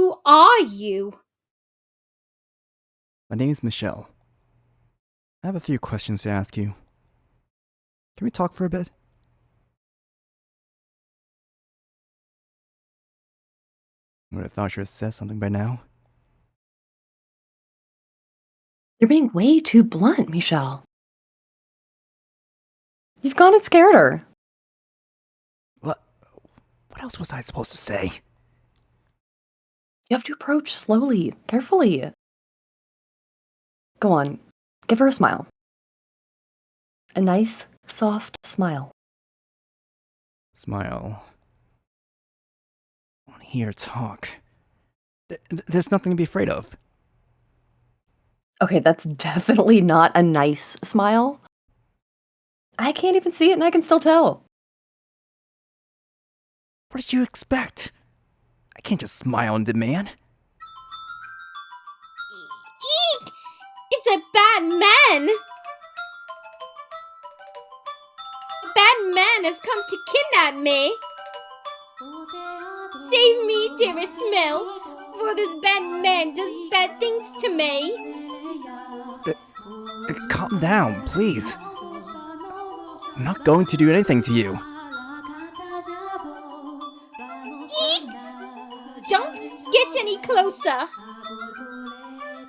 Who are you? My name's Michelle. I have a few questions to ask you. Can we talk for a bit? I would have thought you would have said something by now. You're being way too blunt, Michelle. You've gone and scared her. What else was I supposed to say? You have to approach slowly, carefully. Go on, give her a smile. A nice, soft smile. Smile. I want to hear her talk. There's nothing to be afraid of. Okay, that's definitely not a nice smile. I can't even see it and I can still tell. What did you expect? I can't just smile and demand. Eek! It's a bad man! A bad man has come to kidnap me! Save me, dearest Mel, for this bad man does bad things to me. Calm down, please. I'm not going to do anything to you. Eek! Don't get any closer!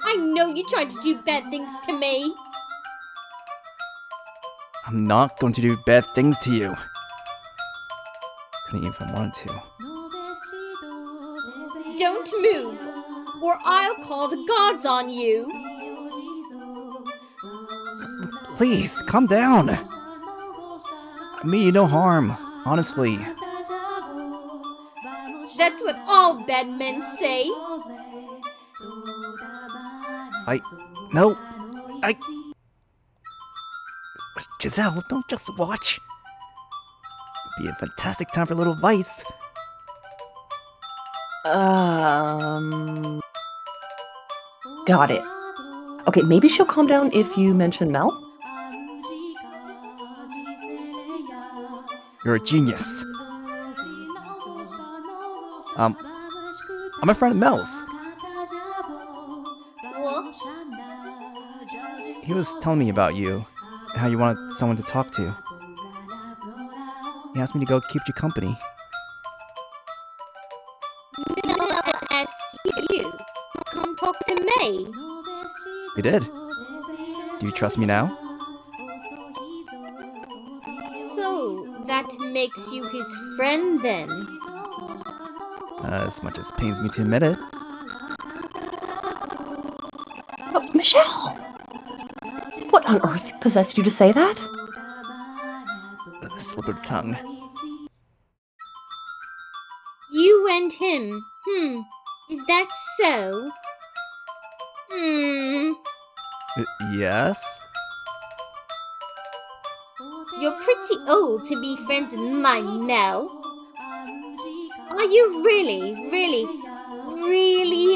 I know you tried to do bad things to me. I'm not going to do bad things to you. Couldn't even if I wanted to. Don't move, or I'll call the gods on you. Please, calm down. I mean you no harm, honestly. That's what all bad men say. No. Giselle, don't just watch. It'd be a fantastic time for a little advice. Got it. Okay, maybe she'll calm down if you mention Mel? You're a genius. I'm a friend of Mel's. What? He was telling me about you, and how you wanted someone to talk to. He asked me to go keep you company. Mel asked you. Come talk to me. You did. Do you trust me now? So, that makes you his friend then? As much as it pains me to admit it. Oh, Michelle! What on earth possessed you to say that? A slip of the tongue. You and him. Is that so? Yes? You're pretty old to be friends with my Mel. Are you really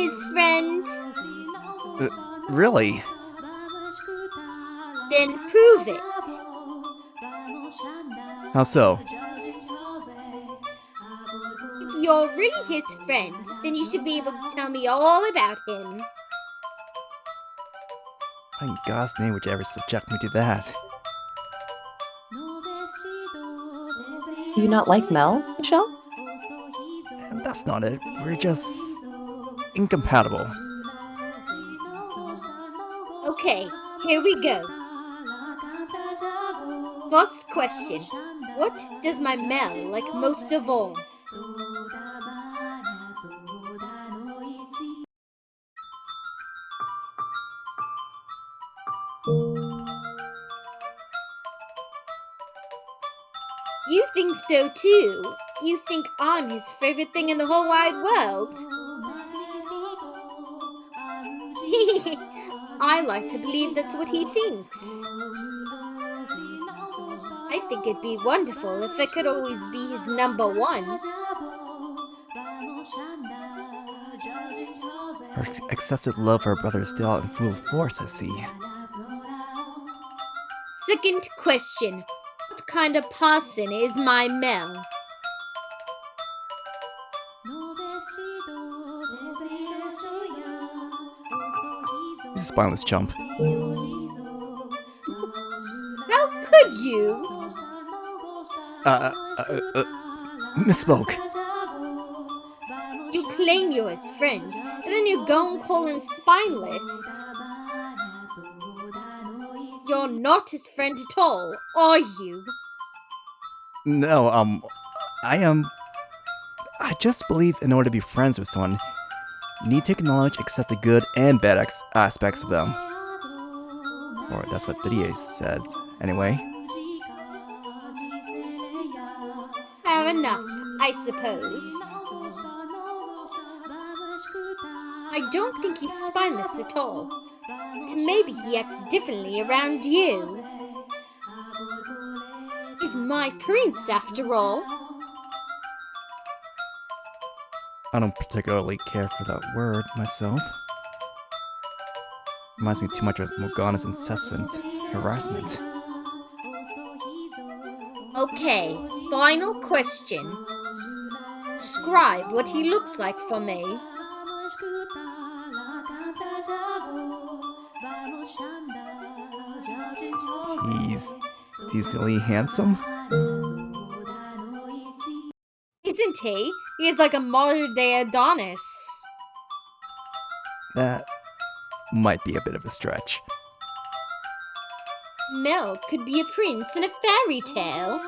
his friend? Really? Then prove it. How so? If you're really his friend, then you should be able to tell me all about him. Why in God's name would you ever subject me to that? Do you not like Mel, Michelle? And that's not it. We're just incompatible. Okay, here we go. First question. What does my Mel like most of all? You think so too? You think I'm his favorite thing in the whole wide world? I like to believe that's what he thinks. I think it'd be wonderful if I could always be his number one. Her excessive love for her brother is still out in full force, I see. Second question. What kind of person is my Mel? spineless chump. How could you? Misspoke. You claim you're his friend, and then you go and call him spineless. You're not his friend at all, are you? No, I just believe in order to be friends with someone, you need to acknowledge, accept the good and bad aspects of them. Or that's what Didier said, anyway. Fair enough, I suppose. I don't think he's spineless at all. But maybe he acts differently around you. He's my prince, after all. I don't particularly care for that word myself. Reminds me too much of Morgana's incessant harassment. Okay, final question. Describe what he looks like for me. He's decently handsome. Isn't he? He's like a modern day Adonis. That might be a bit of a stretch. Mel could be a prince in a fairy tale.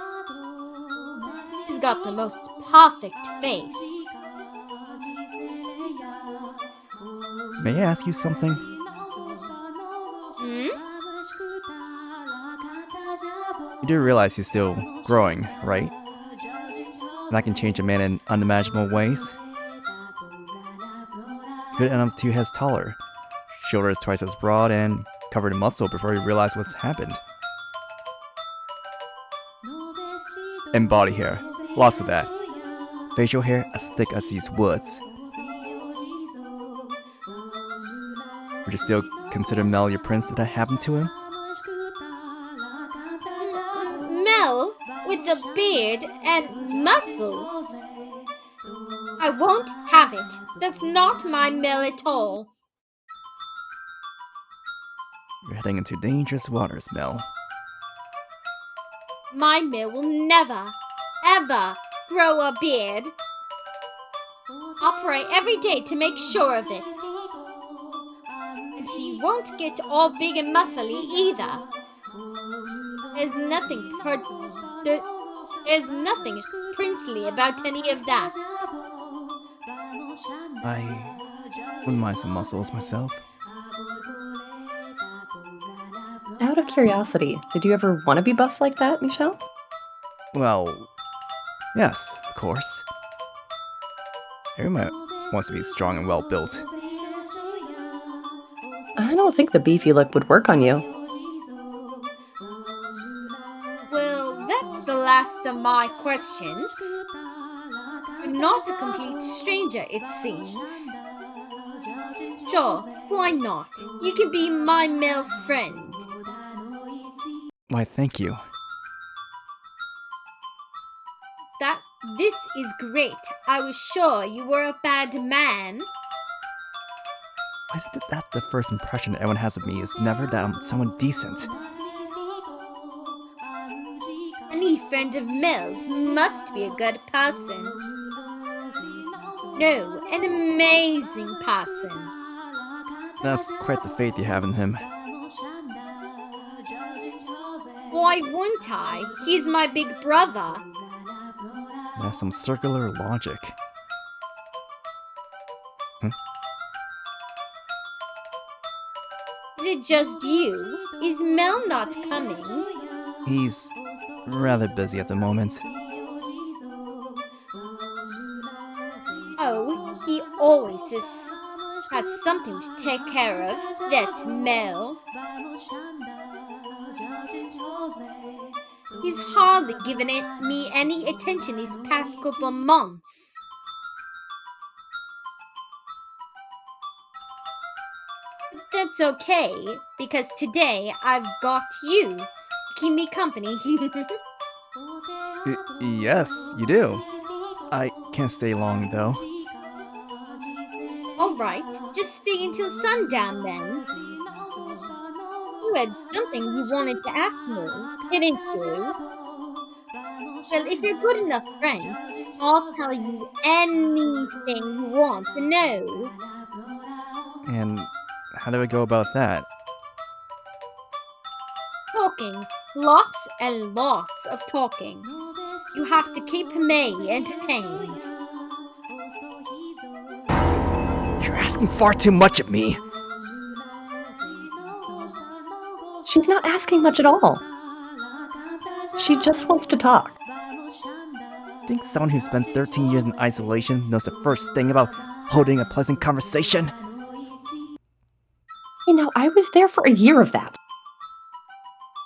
He's got the most perfect face. May I ask you something? Hmm? You do realize he's still growing, right? And that can change a man in unimaginable ways. Could end up 2 heads taller, shoulders twice as broad, and covered in muscle before he realized what's happened. And body hair, lots of that. Facial hair as thick as these woods. Would you still consider Mel your prince if that happened to him? Mel with a beard and muscles. I won't have it. That's not my Mel at all. You're heading into dangerous waters, Mel. My Mel will never, ever grow a beard. I'll pray every day to make sure of it. And he won't get all big and muscly either. There's nothing princely about any of that. I wouldn't mind some muscles myself. Out of curiosity, did you ever want to be buff like that, Michelle? Well, yes, of course. Everyone wants to be strong and well built. I don't think the beefy look would work on you. Well, that's the last of my questions. You're not a complete stranger, it seems. Sure, why not? You can be my Mel's friend. Why, thank you. This is great. I was sure you were a bad man. Why is it that the first impression everyone has of me is never that I'm someone decent? Any friend of Mel's must be a good person. No, an amazing person. That's quite the faith you have in him. Why wouldn't I? He's my big brother. That's some circular logic. Is it just you? Is Mel not coming? He's rather busy at the moment. Oh, he always has something to take care of. That Mel. He's hardly given me any attention these past couple of months. But that's okay, because today I've got you to keep me company. Yes, you do. I can't stay long, though. Alright, just stay until sundown then. You had something you wanted to ask me, didn't you? Well, if you're good enough friend, I'll tell you anything you want to know. And how do I go about that? Talking. Lots and lots of talking. You have to keep me entertained. You're asking far too much of me. She's not asking much at all. She just wants to talk. Think someone who spent 13 years in isolation knows the first thing about holding a pleasant conversation? You know, I was there for a year of that.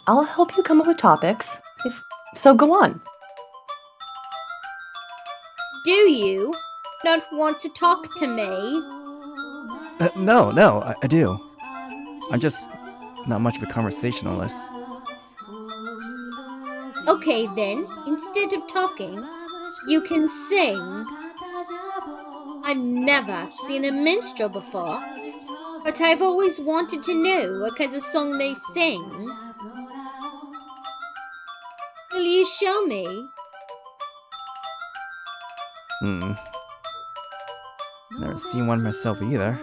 I'll help you come up with topics. So go on. Do you not want to talk to me? No, I do. I'm just not much of a conversationalist. Okay then, instead of talking, you can sing. I've never seen a minstrel before, but I've always wanted to know what kind of song they sing. Will you show me? Never seen one myself either.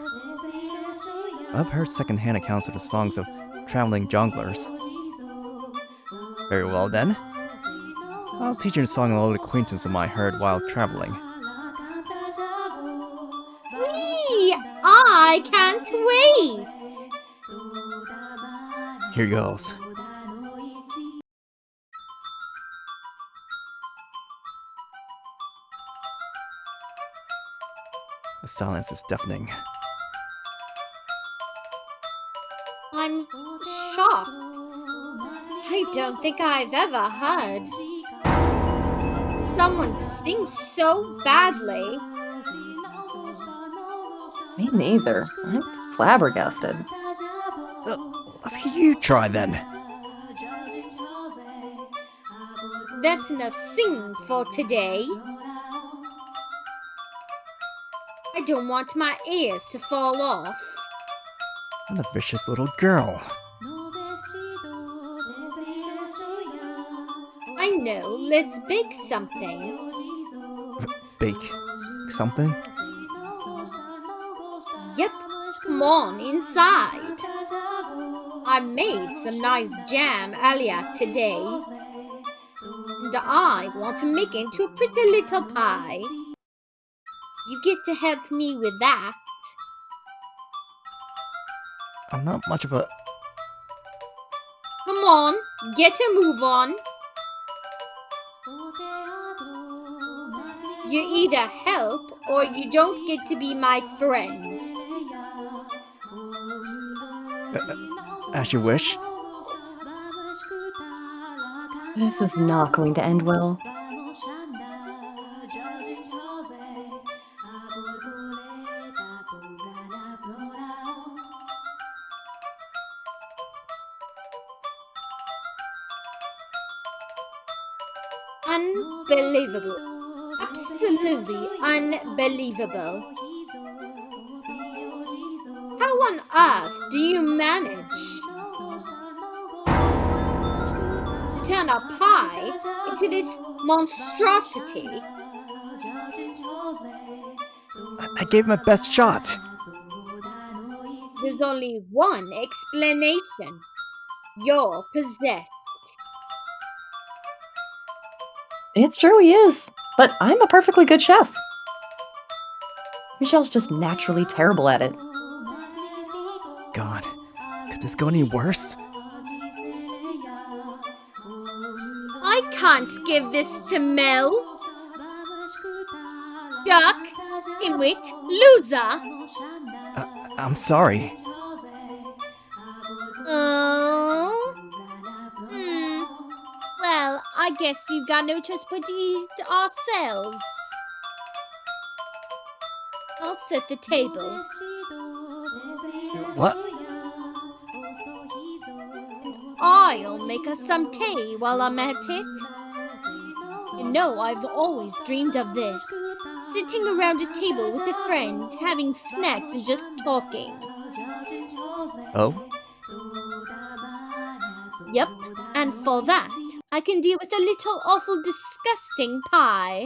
I've heard secondhand accounts of the songs of traveling jonglers. Very well then. I'll teach you a song an old acquaintance of mine heard while traveling. Whee! I can't wait! Here goes. The silence is deafening. I'm shocked. I don't think I've ever heard someone sing so badly. Me neither. I'm flabbergasted. Let's hear you try then. That's enough singing for today. I don't want my ears to fall off. I'm a vicious little girl. I know, let's bake something. Bake something? Yep, come on inside. I made some nice jam earlier today, and I want to make it into a pretty little pie. You get to help me with that. I'm not much of a... Come on, get a move on. You either help or you don't get to be my friend. As you wish. This is not going to end well. Unbelievable. Absolutely unbelievable. How on earth do you manage to turn a pie into this monstrosity? I gave my best shot. There's only one explanation. You're possessed. It's true, he is. But I'm a perfectly good chef. Michelle's just naturally terrible at it. God, could this go any worse? I can't give this to Mel. Duck, Inwit, loser. I'm sorry. Oh. Well, I guess we've got no choice but to eat ourselves. I'll set the table. What? I'll make us some tea while I'm at it. You know, I've always dreamed of this. Sitting around a table with a friend, having snacks and just talking. Oh? Yep, and for that, I can deal with a little awful disgusting pie.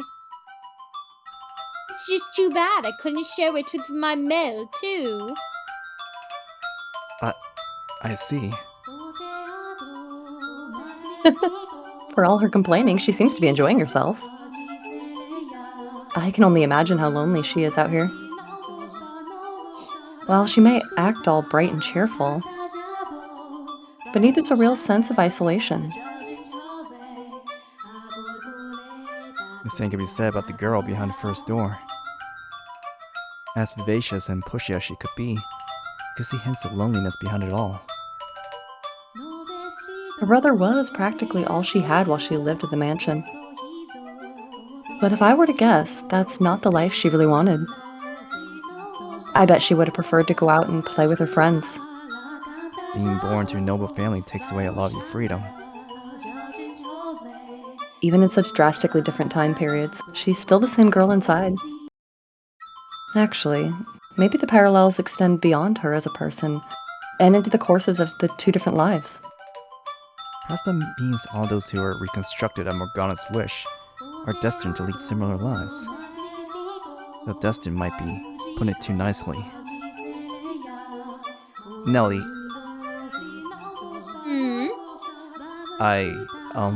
It's just too bad I couldn't share it with my Mel, too. I see. For all her complaining, she seems to be enjoying herself. I can only imagine how lonely she is out here. While she may act all bright and cheerful, beneath it's a real sense of isolation. The same can be said about the girl behind the first door. As vivacious and pushy as she could be, you could see hints of loneliness behind it all. Her brother was practically all she had while she lived at the mansion. But if I were to guess, that's not the life she really wanted. I bet she would have preferred to go out and play with her friends. Being born to a noble family takes away a lot of your freedom. Even in such drastically different time periods, she's still the same girl inside. Actually, maybe the parallels extend beyond her as a person and into the courses of the two different lives. Perhaps that means all those who are reconstructed at Morgana's wish are destined to lead similar lives. Though destined might be putting it too nicely. Nellie, I'll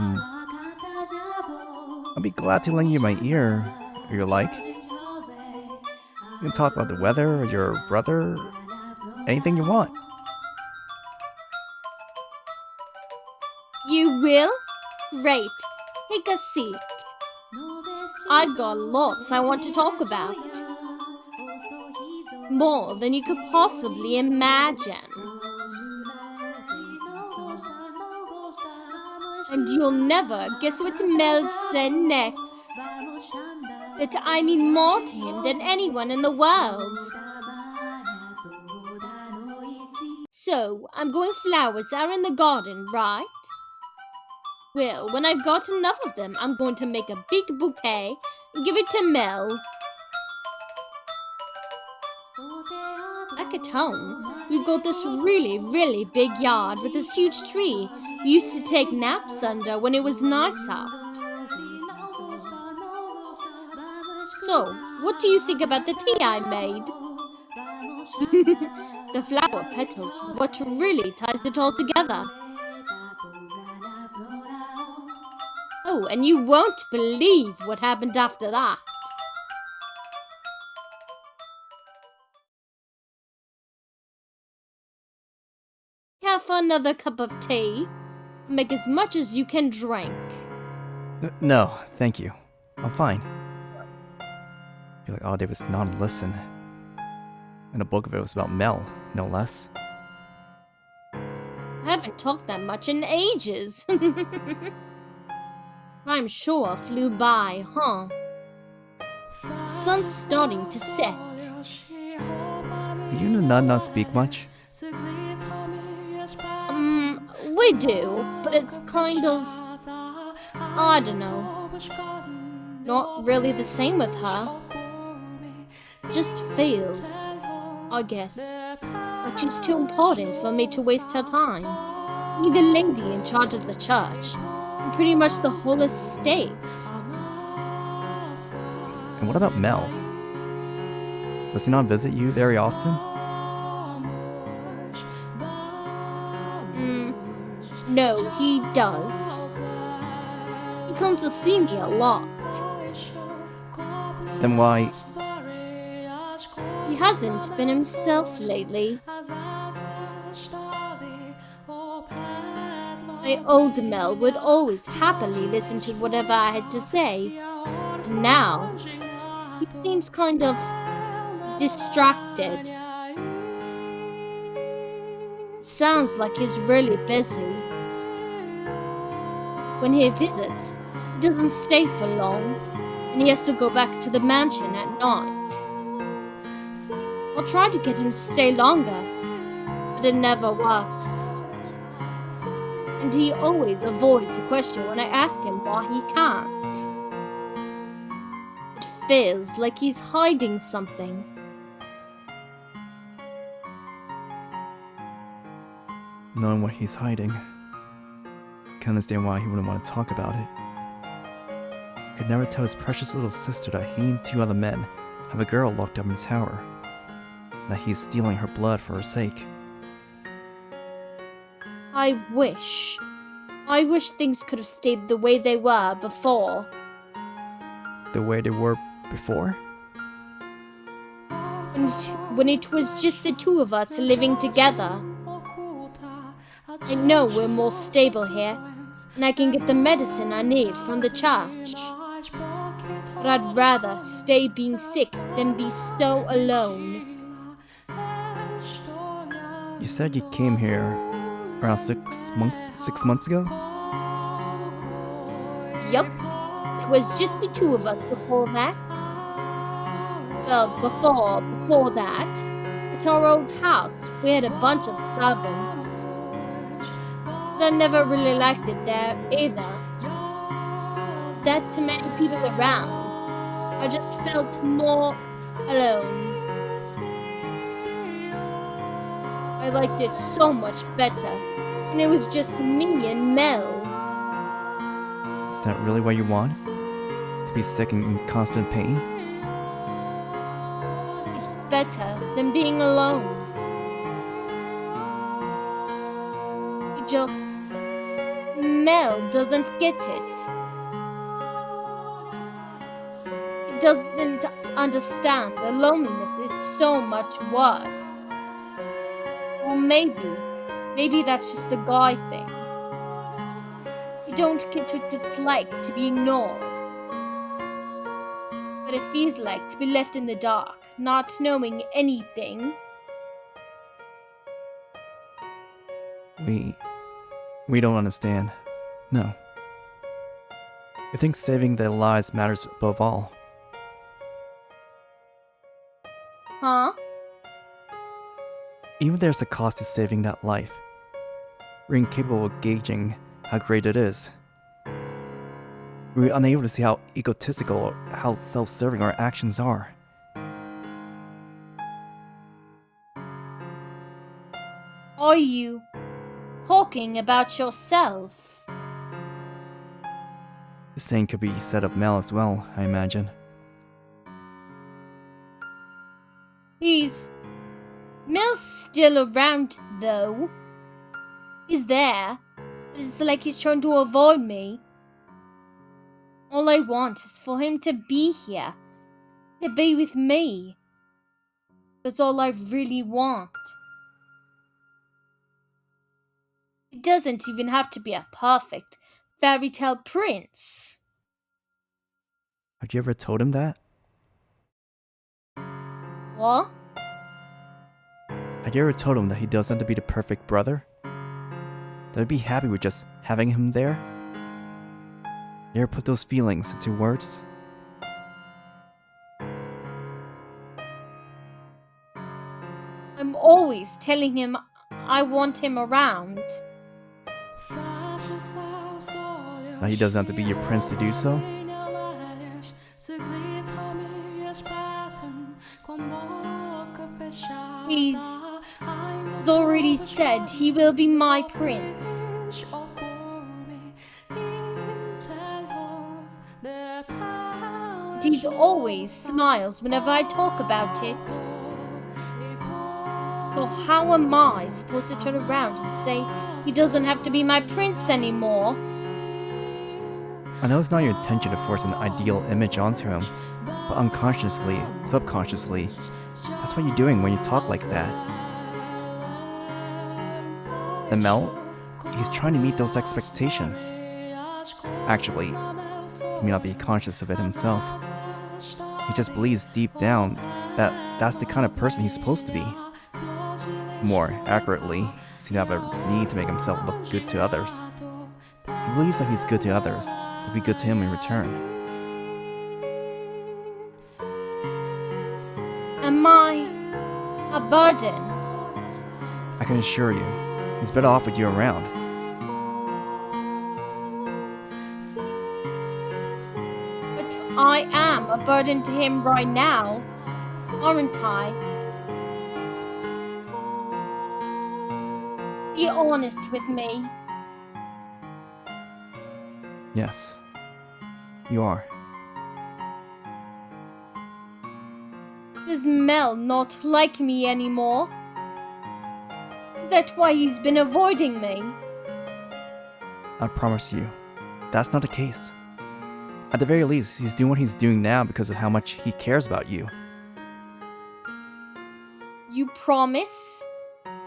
be glad to lend you my ear, if you like. You can talk about the weather, or your brother, anything you want. You will? Great. Take a seat. I've got lots I want to talk about. More than you could possibly imagine. And you'll never guess what Mel said next. That I mean more to him than anyone in the world. So, I'm going flowers out in the garden, right? Well, when I've got enough of them, I'm going to make a big bouquet and give it to Mel. Back at home, we've got this really, really big yard with this huge tree we used to take naps under when it was nice out. So, what do you think about the tea I made? The flower petals, what really ties it all together. Oh, and you won't believe what happened after that. Care for another cup of tea? Make as much as you can drink. No, thank you. I'm fine. I feel like all day was not a listen. And the bulk of it was about Mel, no less. I haven't talked that much in ages. I'm sure flew by, huh? The sun's starting to set. Do you and Nud not speak much? We do, but it's kind of... I don't know. Not really the same with her. Just feels, I guess, like she's too important for me to waste her time. Be the lady in charge of the church, and pretty much the whole estate. And what about Mel? Does he not visit you very often? No, he does. He comes to see me a lot. Then why... He hasn't been himself lately. My old Mel would always happily listen to whatever I had to say. And now, he seems kind of distracted. It sounds like he's really busy. When he visits, he doesn't stay for long, and he has to go back to the mansion at night. I'll try to get him to stay longer, but it never works. And he always avoids the question when I ask him why he can't. It feels like he's hiding something. Knowing what he's hiding, can understand why he wouldn't want to talk about it. He could never tell his precious little sister that he and 2 other men have a girl locked up in the tower, and that he's stealing her blood for her sake. I wish things could have stayed the way they were before. The way they were before? When it was just the 2 of us living together. I know we're more stable here, and I can get the medicine I need from the church. But I'd rather stay being sick than be so alone. You said you came here around 6 months ago? Yup, it was just the 2 of us before that. Well, before that, at our old house, we had a bunch of servants. But I never really liked it there either. There are too many people around. I just felt more alone. I liked it so much better, and it was just me and Mel. Is that really what you want? To be sick and in constant pain? It's better than being alone. Mel doesn't get it. He doesn't understand that loneliness is so much worse. Or maybe that's just a guy thing. You don't get what it's like to be ignored. But it feels like to be left in the dark, not knowing anything. We don't understand. No. We think saving their lives matters above all. Huh? Even there's a cost to saving that life. We're incapable of gauging how great it is. We're unable to see how egotistical or how self-serving our actions are. Are you talking about yourself? The same could be said of Mel as well, I imagine. Mel's still around, though. He's there, but it's like he's trying to avoid me. All I want is for him to be here, to be with me. That's all I really want. It doesn't even have to be a perfect fairy tale prince. Have you ever told him that? What? Have you ever told him that he doesn't have to be the perfect brother? That he'd be happy with just having him there? You ever put those feelings into words? I'm always telling him I want him around. That he doesn't have to be your prince to do so? He's already said he will be my prince. And he always smiles whenever I talk about it. So how am I supposed to turn around and say he doesn't have to be my prince anymore? I know it's not your intention to force an ideal image onto him, but unconsciously, subconsciously, that's what you're doing when you talk like that. And Mel, he's trying to meet those expectations. Actually, he may not be conscious of it himself. He just believes deep down that that's the kind of person he's supposed to be. More accurately, he seems to have a need to make himself look good to others. He believes that he's good to others, they'll be good to him in return. Am I a burden? I can assure you, he's better off with you around. But I am a burden to him right now, aren't I? Be honest with me. Yes, you are. Does Mel not like me anymore? Is that why he's been avoiding me? I promise you, that's not the case. At the very least, he's doing what he's doing now because of how much he cares about you. You promise?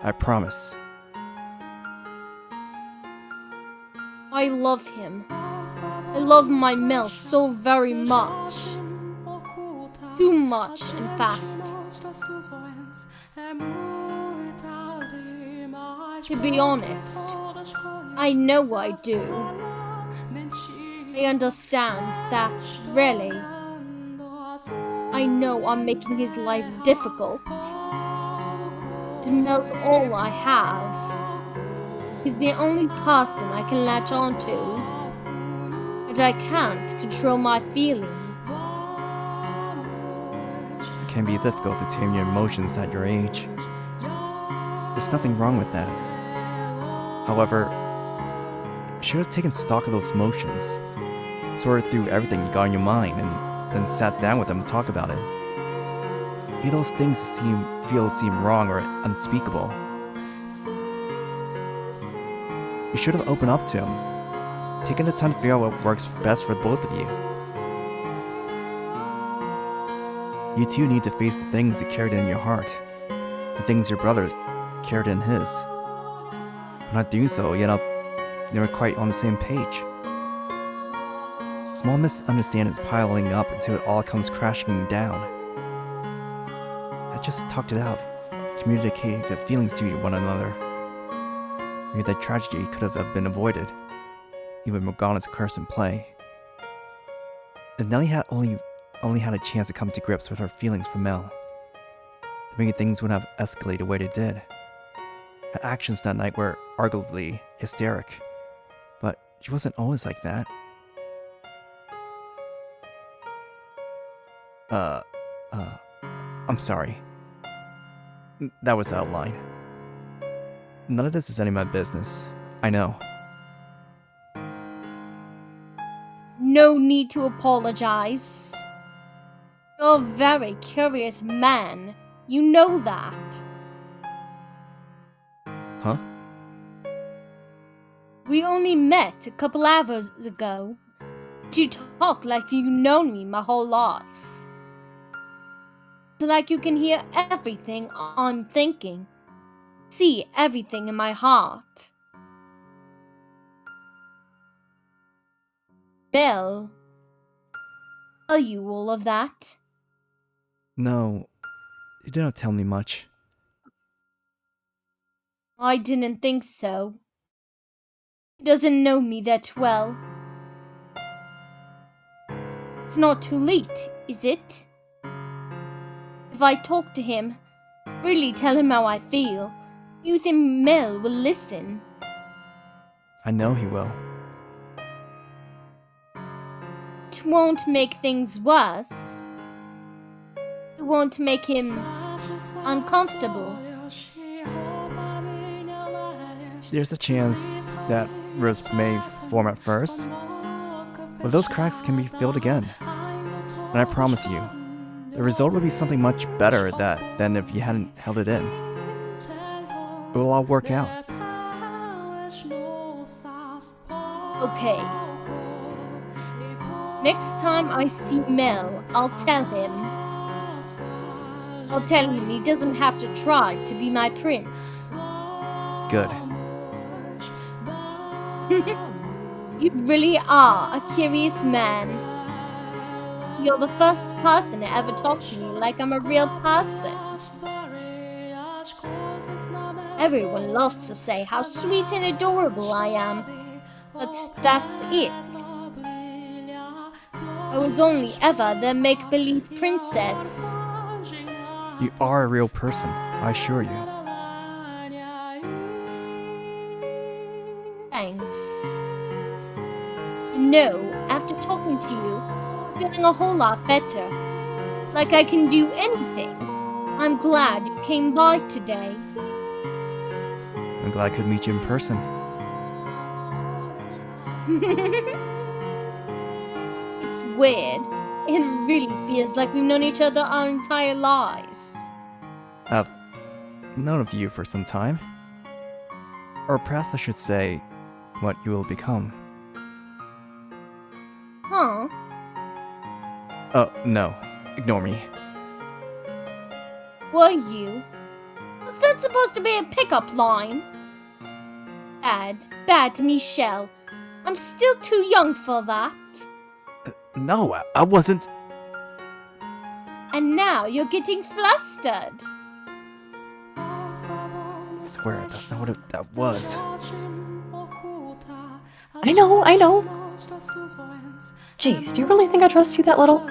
I promise. I love him. I love my Mel so very much. Too much, in fact. To be honest, I know I do. I understand that, really. I know I'm making his life difficult. Mel's all I have. He's the only person I can latch onto. And I can't control my feelings. It can be difficult to tame your emotions at your age. There's nothing wrong with that. However, you should have taken stock of those emotions, sorted through everything you got in your mind, and then sat down with him to talk about it. He those things seem wrong or unspeakable. You should have opened up to him, taken the time to figure out what works best for both of you. You two need to face the things you carried in your heart, the things your brother carried in his. By not doing so, you end up never quite on the same page. Small misunderstandings piling up until it all comes crashing down. I just talked it out, communicating the feelings to one another. Maybe that tragedy could have been avoided, even Morgana's curse in play. If Nellie had only had a chance to come to grips with her feelings for Mel, maybe things wouldn't have escalated the way they did. Her actions that night were arguably hysteric, but she wasn't always like that. I'm sorry. That was out of line. None of this is any of my business. I know. No need to apologize. You're a very curious man. You know that. Huh? We only met a couple hours ago. But you talk like you've known me my whole life. Like you can hear everything I'm thinking. See everything in my heart. Mel, tell you all of that? No, you didn't tell me much. I didn't think so. He doesn't know me that well. It's not too late, is it? If I talk to him, really tell him how I feel, you think Mel will listen? I know he will. It won't make things worse. It won't make him uncomfortable. There's a chance that rifts may form at first, but those cracks can be filled again. And I promise you, the result will be something much better than if you hadn't held it in. It will all work out. Okay. Next time I see Mel, I'll tell him. I'll tell him he doesn't have to try to be my prince. Good. You really are a curious man. You're the first person to ever talk to me like I'm a real person. Everyone loves to say how sweet and adorable I am, but that's it. I was only ever the make-believe princess. You are a real person, I assure you. Thanks. No, after talking to you, I'm feeling a whole lot better. Like I can do anything. I'm glad you came by today. I'm glad I could meet you in person. That's weird. It really feels like we've known each other our entire lives. I've known of you for some time. Or perhaps I should say, what you will become. Huh? Oh, no. Ignore me. Were you? Was that supposed to be a pickup line? Bad, Michelle. I'm still too young for that. No, I wasn't. And now you're getting flustered. I swear, that's not what that was. I know. Jeez, do you really think I trust you that little?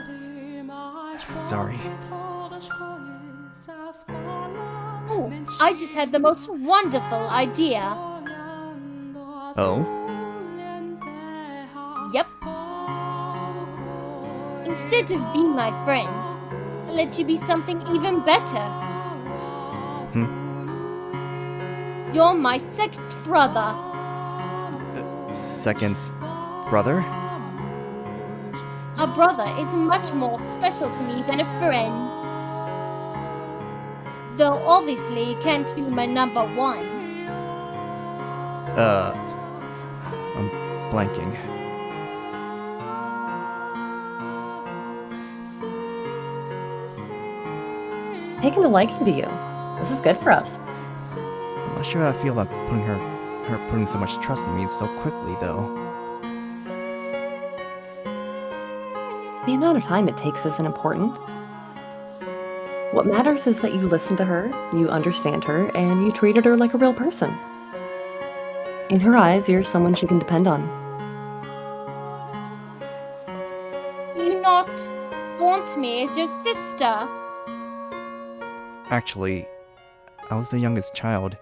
Sorry. Oh, I just had the most wonderful idea. Oh? Yep. Instead of being my friend, I'll let you be something even better. You're my second brother. Second brother? A brother is much more special to me than a friend. Though obviously you can't be my number one. I'm blanking. Taking a liking to you. This is good for us. I'm not sure how I feel about her putting so much trust in me so quickly, though. The amount of time it takes isn't important. What matters is that you listen to her, you understand her, and you treated her like a real person. In her eyes, you're someone she can depend on. You not want me as your sister. Actually, I was the youngest child,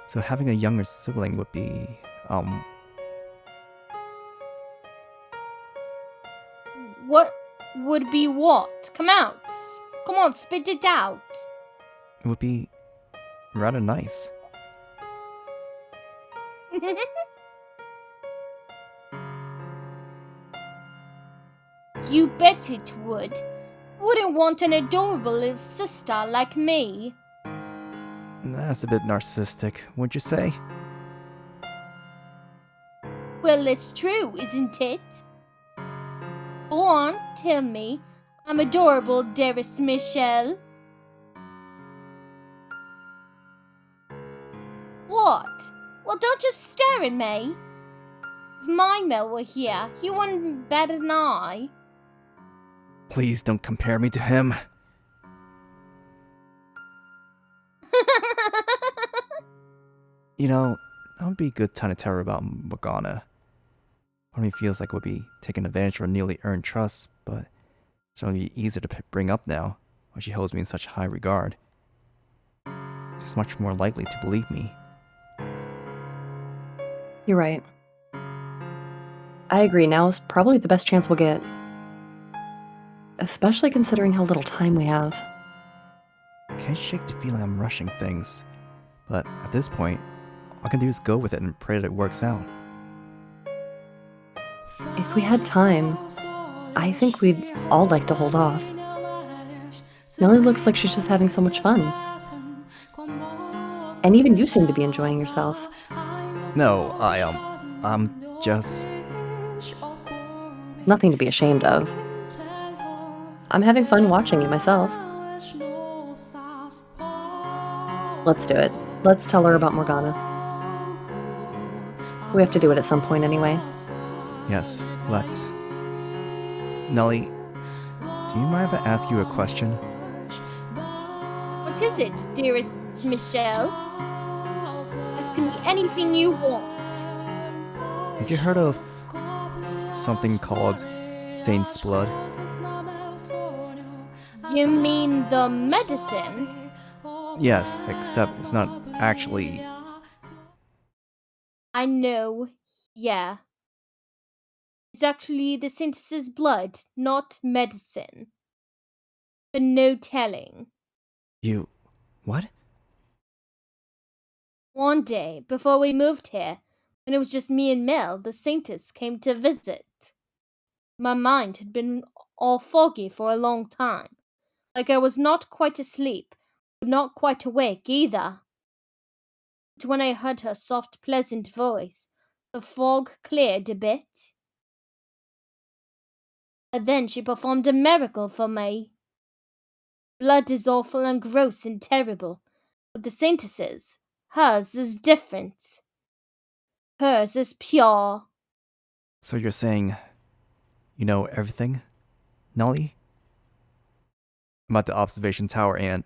so having a younger sibling would be, What would be what? Come on, spit it out. it would be rather nice. You bet it would. Wouldn't want an adorable little sister like me. That's a bit narcissistic, would you say? Well, it's true, isn't it? Go on, tell me. I'm adorable, dearest Michelle. What? Well, don't just stare at me. If my Mel were here, he wouldn't be better than I. Please don't compare me to him. You know, that would be a good time to tell her about Morgana. Part of me feels like it would be taking advantage of her newly earned trust, but it's only easier to bring up now when she holds me in such high regard. She's much more likely to believe me. You're right. I agree, now is probably the best chance we'll get. Especially considering how little time we have. Can't shake the feeling I'm rushing things, but at this point, all I can do is go with it and pray that it works out. If we had time, I think we'd all like to hold off. Nellie looks like she's just having so much fun. And even you seem to be enjoying yourself. No, I'm just... It's nothing to be ashamed of. I'm having fun watching you myself. Let's do it. Let's tell her about Morgana. We have to do it at some point anyway. Yes, let's. Nellie, do you mind if I ask you a question? What is it, dearest Michelle? Ask me anything you want. Have you heard of something called Saint's Blood? You mean the medicine? Yes, except it's not actually... I know, yeah. It's actually the synthesis blood, not medicine. But no telling. You... what? One day, before we moved here, when it was just me and Mel, the scientists came to visit. My mind had been all foggy for a long time, like I was not quite asleep, but not quite awake either. But when I heard her soft, pleasant voice, the fog cleared a bit. And then she performed a miracle for me. Blood is awful and gross and terrible, but the saintess's, hers is different. Hers is pure. So you're saying you know everything, Nellie? About the observation tower and...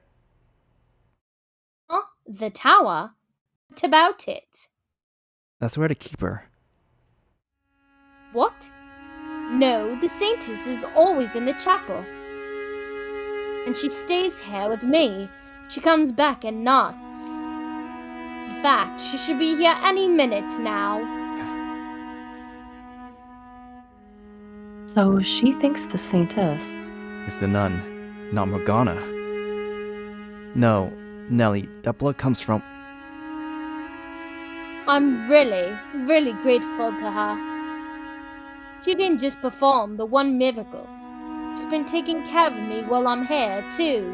Huh? The tower? What about it? That's where to keep her. What? No, the saintess is always in the chapel. And she stays here with me. She comes back at nights. In fact, she should be here any minute now. So she thinks the saintess. It's the nun, not Morgana. No, Nellie, that blood comes from... I'm really, really grateful to her. She didn't just perform the one miracle. She's been taking care of me while I'm here, too.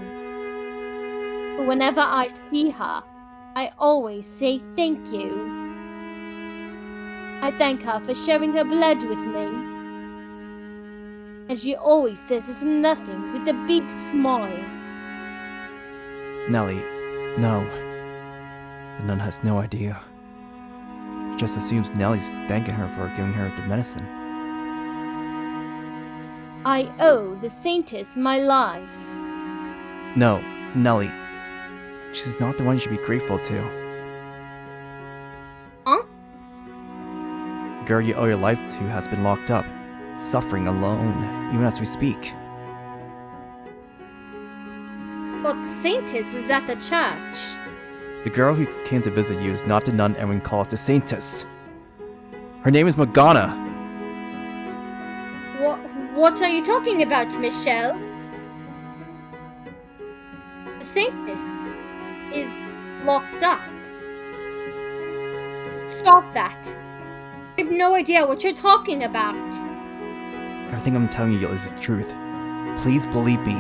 But whenever I see her, I always say thank you. I thank her for sharing her blood with me. And she always says it's nothing with a big smile. Nellie, no. The nun has no idea. She just assumes Nellie's thanking her for giving her the medicine. I owe the saintess my life. No, Nellie. She's not the one you should be grateful to. Huh? The girl you owe your life to has been locked up, suffering alone, even as we speak. But the saintess is at the church. The girl who came to visit you is not the nun everyone calls the saintess. Her name is Morgana. What are you talking about, Michelle? The saintess is locked up. Stop that. I have no idea what you're talking about. Everything I'm telling you is the truth. Please believe me.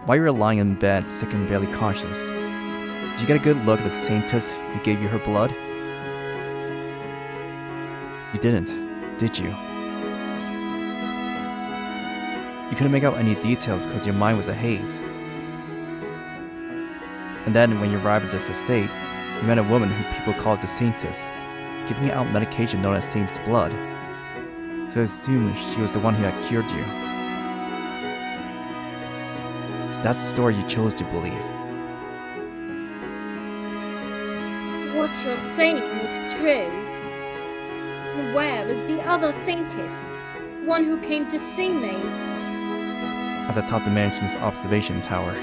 While you were lying in bed, sick and barely conscious, did you get a good look at the saintess who gave you her blood? You didn't, did you? You couldn't make out any details because your mind was a haze. And then, when you arrived at this estate, you met a woman who people called the saintess, giving out medication known as saint's blood. So I assumed she was the one who had cured you. So that's the story you chose to believe. If what you're saying is true, then where is the other saintess? The one who came to see me? At the top of the mansion's observation tower.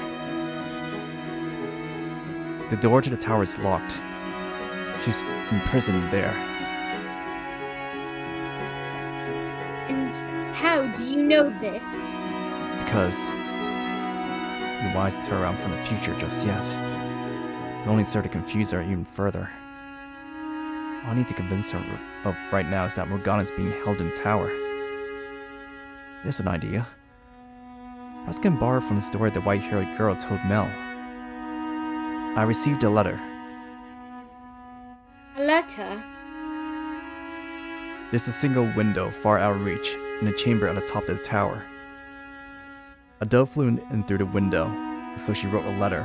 The door to the tower is locked. She's imprisoned there. And how do you know this? Because you wise to turn around from the future just yet. It only serve to confuse her even further. All I need to convince her of right now is that Morgana is being held in the tower. There's an idea. I was getting borrowed from the story the white-haired girl told Mel. I received a letter. A letter? There's a single window far out of reach in a chamber at the top of the tower. A dove flew in through the window, and so she wrote a letter,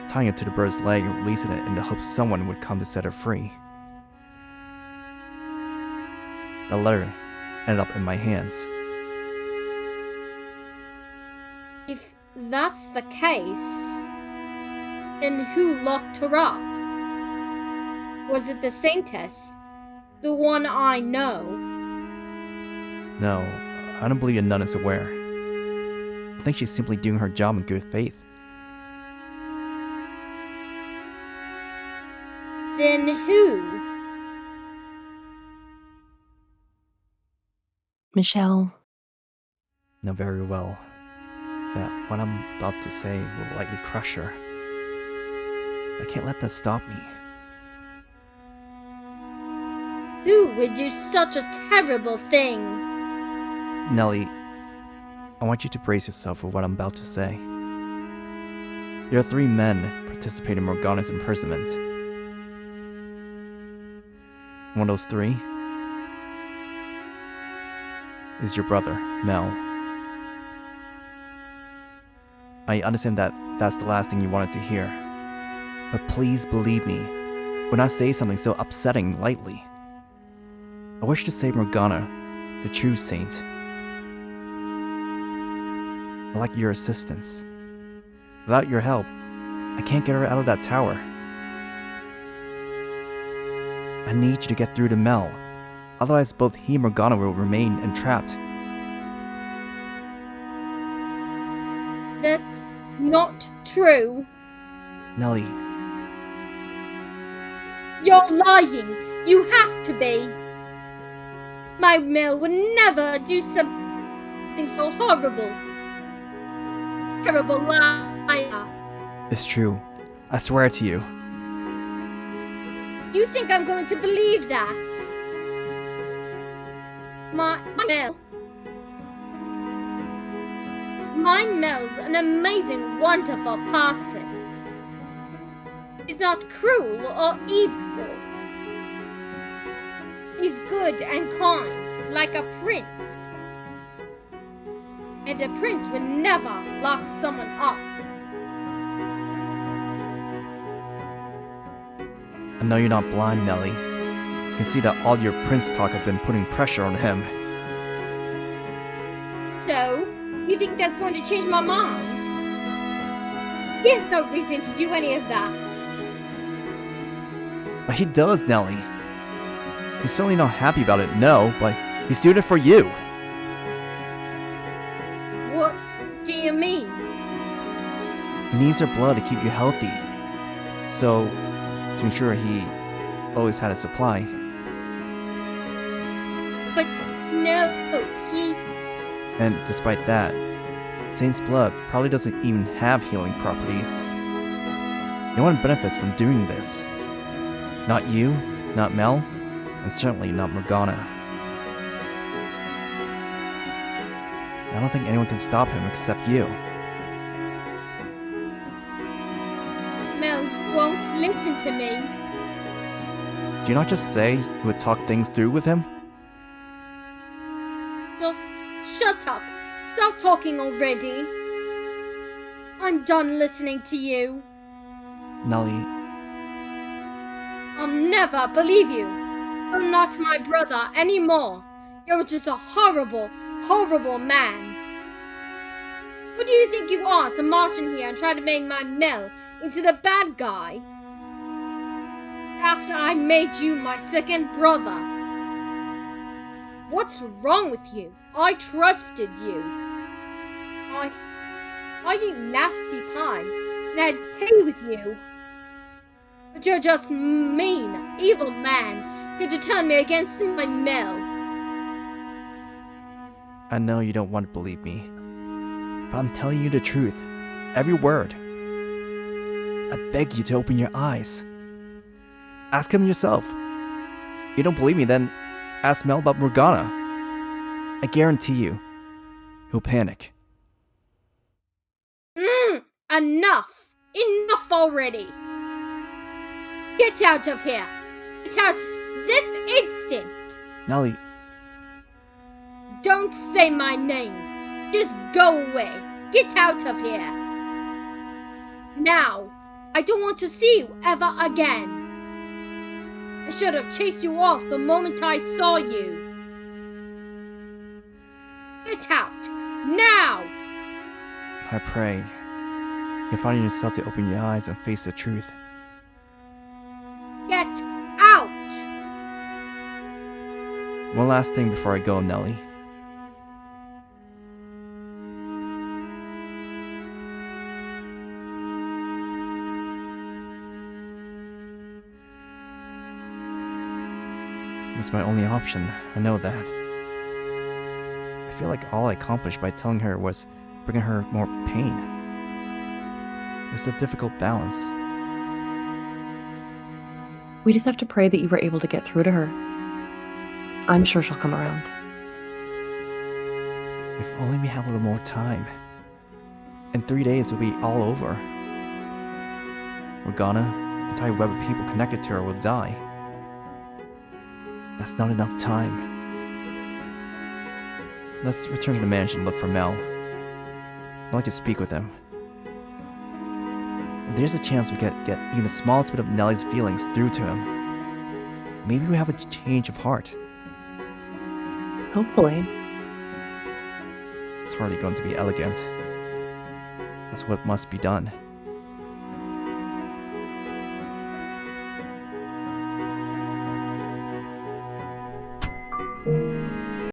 tying it to the bird's leg and releasing it in the hopes someone would come to set her free. The letter ended up in my hands. If that's the case, then who locked her up? Was it the saintess? The one I know? No, I don't believe the nun is aware. I think she's simply doing her job in good faith. Then who? Michelle, Know very well that what I'm about to say will likely crush her. I can't let that stop me. Who would do such a terrible thing? Nellie, I want you to brace yourself for what I'm about to say. There are 3 men participating in Morgana's imprisonment. One of those 3 is your brother, Mel. I understand that that's the last thing you wanted to hear. But please believe me when I say something so upsetting lightly. I wish to save Morgana, the true saint. I'd like your assistance. Without your help, I can't get her out of that tower. I need you to get through to Mel. Otherwise, both he and Morgana will remain entrapped. That's not true. Nellie, You're lying. You have to be. My Mel would never do something so horrible. Terrible liar. it's true. I swear to you. You think I'm going to believe that? My Mel. My Mel's an amazing, wonderful person. He's not cruel or evil. He's good and kind, like a prince. And a prince would never lock someone up. I know you're not blind, Nellie. You can see that all your prince talk has been putting pressure on him. So, you think that's going to change my mind? He has no reason to do any of that. But he does, Nellie. He's certainly not happy about it, no, but he's doing it for you. What do you mean? He needs her blood to keep you healthy. So, to ensure he always had a supply. But no, he... And despite that, Saint's blood probably doesn't even have healing properties. No one benefits from doing this. Not you, not Mel, and certainly not Morgana. I don't think anyone can stop him except you. Mel won't listen to me. Do you not just say you would talk things through with him? Just shut up. Stop talking already. I'm done listening to you. Nellie, I'll never believe you. You're not my brother anymore. You're just a horrible, horrible man. Who do you think you are to march in here and try to make my Mel into the bad guy? After I made you my second brother. What's wrong with you? I trusted you. I eat nasty pie and had tea with you. But you're just mean, evil man, going to turn me against my Mel. I know you don't want to believe me, but I'm telling you the truth. Every word. I beg you to open your eyes. Ask him yourself. If you don't believe me, then ask Mel about Morgana. I guarantee you, he'll panic. Enough! Enough already! Get out of here! Get out this instant! Nellie, Don't say my name! Just go away! Get out of here! Now! I don't want to see you ever again! I should have chased you off the moment I saw you! Get out! Now! I pray you find yourself to open your eyes and face the truth. Get out! One last thing before I go, Nellie. This is my only option, I know that. I feel like all I accomplished by telling her was bringing her more pain. It's a difficult balance. We just have to pray that you were able to get through to her. I'm sure she'll come around. If only we had a little more time. In 3 days, it'll be all over. Morgana, the entire web of people connected to her will die. That's not enough time. Let's return to the mansion and look for Mel. I'd like to speak with him. If there's a chance we get even the smallest bit of Nellie's feelings through to him, maybe we have a change of heart. Hopefully. It's hardly going to be elegant. That's what must be done.